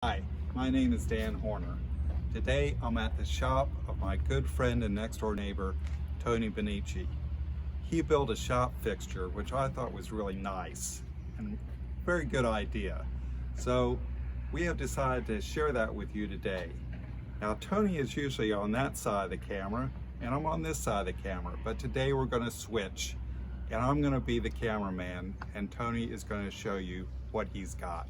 Hi, my name is Dan Horner. Today I'm at the shop of my good friend and next door neighbor, Tony Bonnici. He built a shop fixture which I thought was really nice and very good idea. So we have decided to share that with you today. Now Tony is usually on that side of the camera and I'm on this side of the camera, but today we're going to switch and I'm going to be the cameraman and Tony is going to show you what he's got.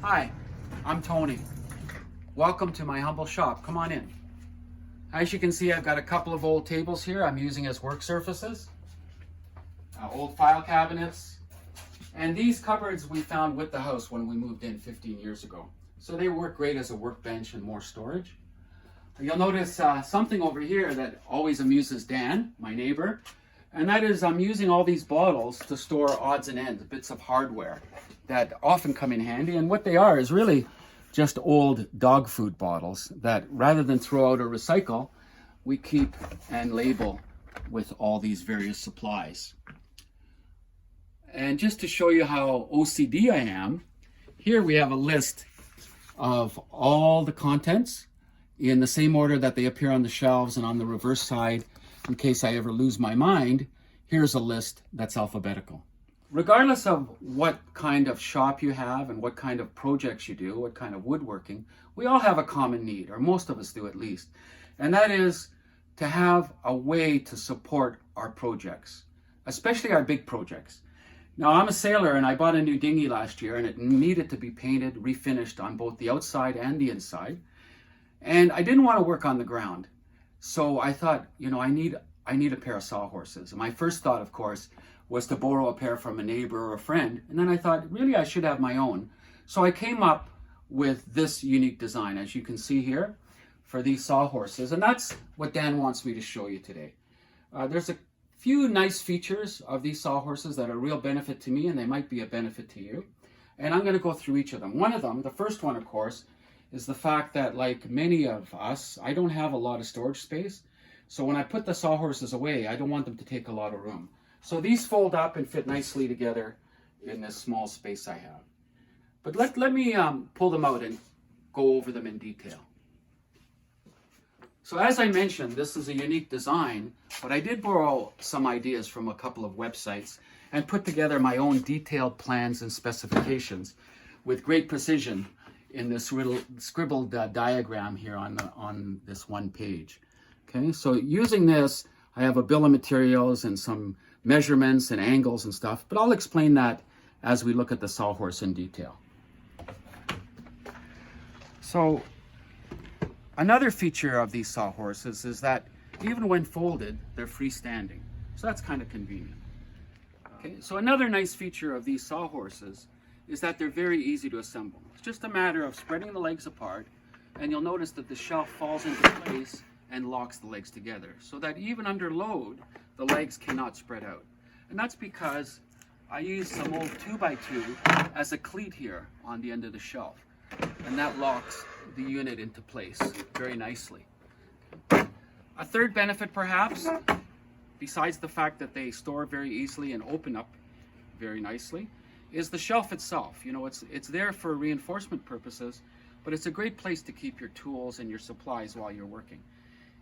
Hi, I'm Tony. Welcome to my humble shop. Come on in. As you can see, I've got a couple of old tables here I'm using as work surfaces, old file cabinets, and these cupboards we found with the house when we moved in 15 years ago. So they work great as a workbench and more storage. You'll notice something over here that always amuses Dan, my neighbor, and that is I'm using all these bottles to store odds and ends, bits of hardware that often come in handy. And what they are is really just old dog food bottles that rather than throw out or recycle, we keep and label with all these various supplies. And just to show you how OCD I am, here we have a list of all the contents in the same order that they appear on the shelves, and on the reverse side, in case I ever lose my mind, here's a list that's alphabetical. Regardless of what kind of shop you have and what kind of projects you do, what kind of woodworking, we all have a common need, or most of us do at least, and that is to have a way to support our projects, especially our big projects. Now, I'm a sailor and I bought a new dinghy last year and it needed to be painted, refinished on both the outside and the inside. And I didn't want to work on the ground. So I thought, I need a pair of sawhorses. And my first thought, of course, was to borrow a pair from a neighbor or a friend. And then I thought, really, I should have my own. So I came up with this unique design, as you can see here, for these sawhorses. And that's what Dan wants me to show you today. There's a few nice features of these sawhorses that are a real benefit to me, and they might be a benefit to you. And I'm going to go through each of them. One of them, the first one, of course, is the fact that, like many of us, I don't have a lot of storage space. So when I put the sawhorses away, I don't want them to take a lot of room. So these fold up and fit nicely together in this small space I have. But let me pull them out and go over them in detail. So as I mentioned, this is a unique design, but I did borrow some ideas from a couple of websites and put together my own detailed plans and specifications with great precision in this little scribbled diagram here on this one page. Okay, so using this, I have a bill of materials and some measurements and angles and stuff, but I'll explain that as we look at the sawhorse in detail. So another feature of these sawhorses is that even when folded, they're freestanding. So that's kind of convenient. Okay, so another nice feature of these sawhorses is that they're very easy to assemble. It's just a matter of spreading the legs apart, and you'll notice that the shelf falls into place and locks the legs together, so that even under load, the legs cannot spread out. And that's because I used some old 2x2 as a cleat here on the end of the shelf, and that locks the unit into place very nicely. A third benefit, perhaps, besides the fact that they store very easily and open up very nicely, is the shelf itself. It's there for reinforcement purposes, but it's a great place to keep your tools and your supplies while you're working.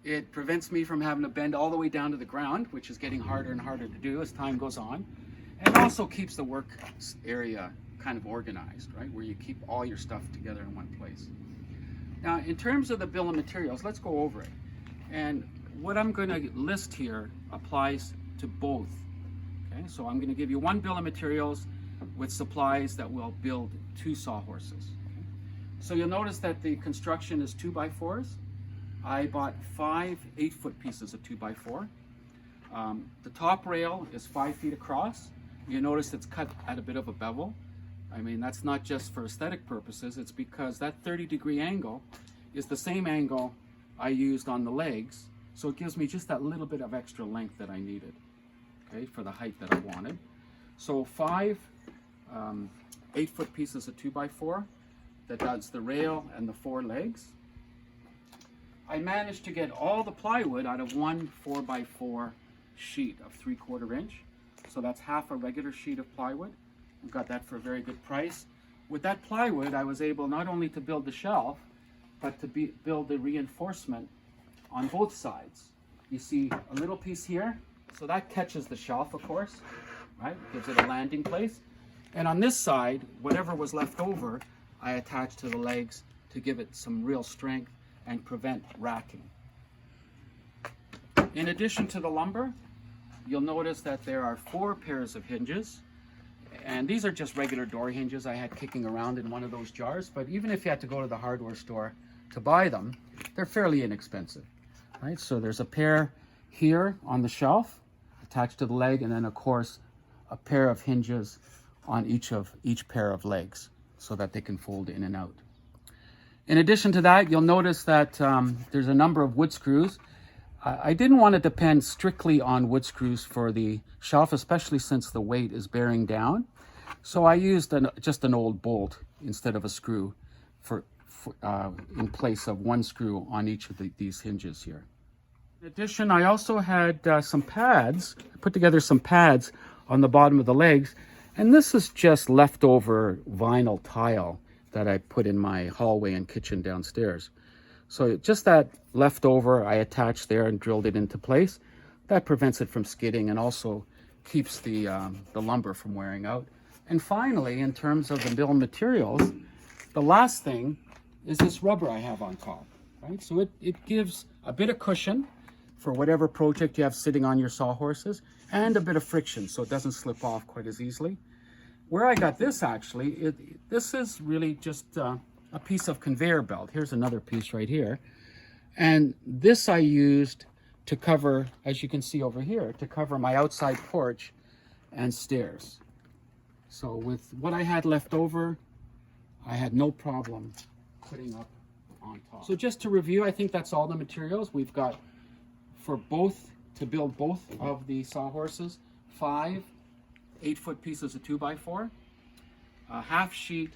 It prevents me from having to bend all the way down to the ground, which is getting harder and harder to do as time goes on, and also keeps the work area kind of organized, right, where you keep all your stuff together in one place. Now, in terms of the bill of materials, let's go over it. And what I'm going to list here applies to both. Okay, so I'm going to give you one bill of materials with supplies that will build two sawhorses. Okay? So you'll notice that the construction is 2x4s. I bought 5 8-foot pieces of 2x4. The top rail is 5 feet across. You notice it's cut at a bit of a bevel. I mean, that's not just for aesthetic purposes, it's because that 30-degree angle is the same angle I used on the legs, so it gives me just that little bit of extra length that I needed, okay, for the height that I wanted. So 5 8-foot pieces of 2x4 that does the rail and the 4 legs. I managed to get all the plywood out of one 4x4 sheet of 3/4 inch. So that's half a regular sheet of plywood. We got that for a very good price. With that plywood, I was able not only to build the shelf, but to build the reinforcement on both sides. You see a little piece here, so that catches the shelf, of course, right? Gives it a landing place. And on this side, whatever was left over, I attached to the legs to give it some real strength and prevent racking. In addition to the lumber, you'll notice that there are 4 pairs of hinges. And these are just regular door hinges I had kicking around in one of those jars. But even if you had to go to the hardware store to buy them, they're fairly inexpensive. Right? So there's a pair here on the shelf attached to the leg, and then of course a pair of hinges on each pair of legs so that they can fold in and out. In addition to that, you'll notice that there's a number of wood screws. I didn't want to depend strictly on wood screws for the shelf, especially since the weight is bearing down. So I used just an old bolt instead of a screw in place of one screw on each of these hinges here. In addition, I also had some pads. I put together some pads on the bottom of the legs, and this is just leftover vinyl tile that I put in my hallway and kitchen downstairs. So just that leftover I attached there and drilled it into place. That prevents it from skidding and also keeps the lumber from wearing out. And finally, in terms of the mill materials, the last thing is this rubber I have on top, right? So it gives a bit of cushion for whatever project you have sitting on your sawhorses, and a bit of friction so it doesn't slip off quite as easily. Where I got this actually, this is really just a piece of conveyor belt. Here's another piece right here. And this I used to cover, as you can see over here, to cover my outside porch and stairs. So with what I had left over, I had no problem putting up on top. So just to review, I think that's all the materials we've got for to build both of the sawhorses. 5 8-foot pieces of 2x4, a half sheet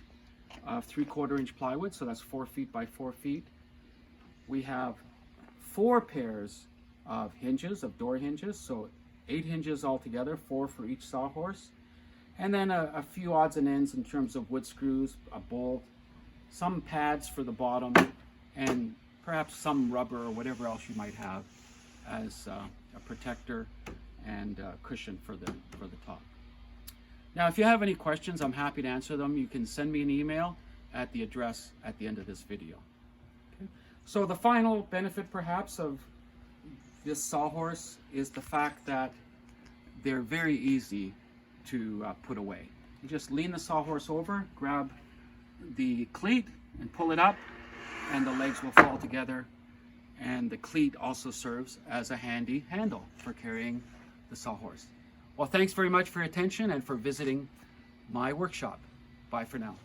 of 3/4 inch plywood, so that's 4 feet by 4 feet. We have 4 pairs of hinges, of door hinges, so 8 hinges altogether, 4 for each sawhorse. And then a few odds and ends in terms of wood screws, a bolt, some pads for the bottom, and perhaps some rubber or whatever else you might have as a protector and cushion for the top. Now, if you have any questions, I'm happy to answer them. You can send me an email at the address at the end of this video. Okay. So the final benefit perhaps of this sawhorse is the fact that they're very easy to put away. You just lean the sawhorse over, grab the cleat and pull it up, and the legs will fall together. And the cleat also serves as a handy handle for carrying the sawhorse. Well, thanks very much for your attention and for visiting my workshop. Bye for now.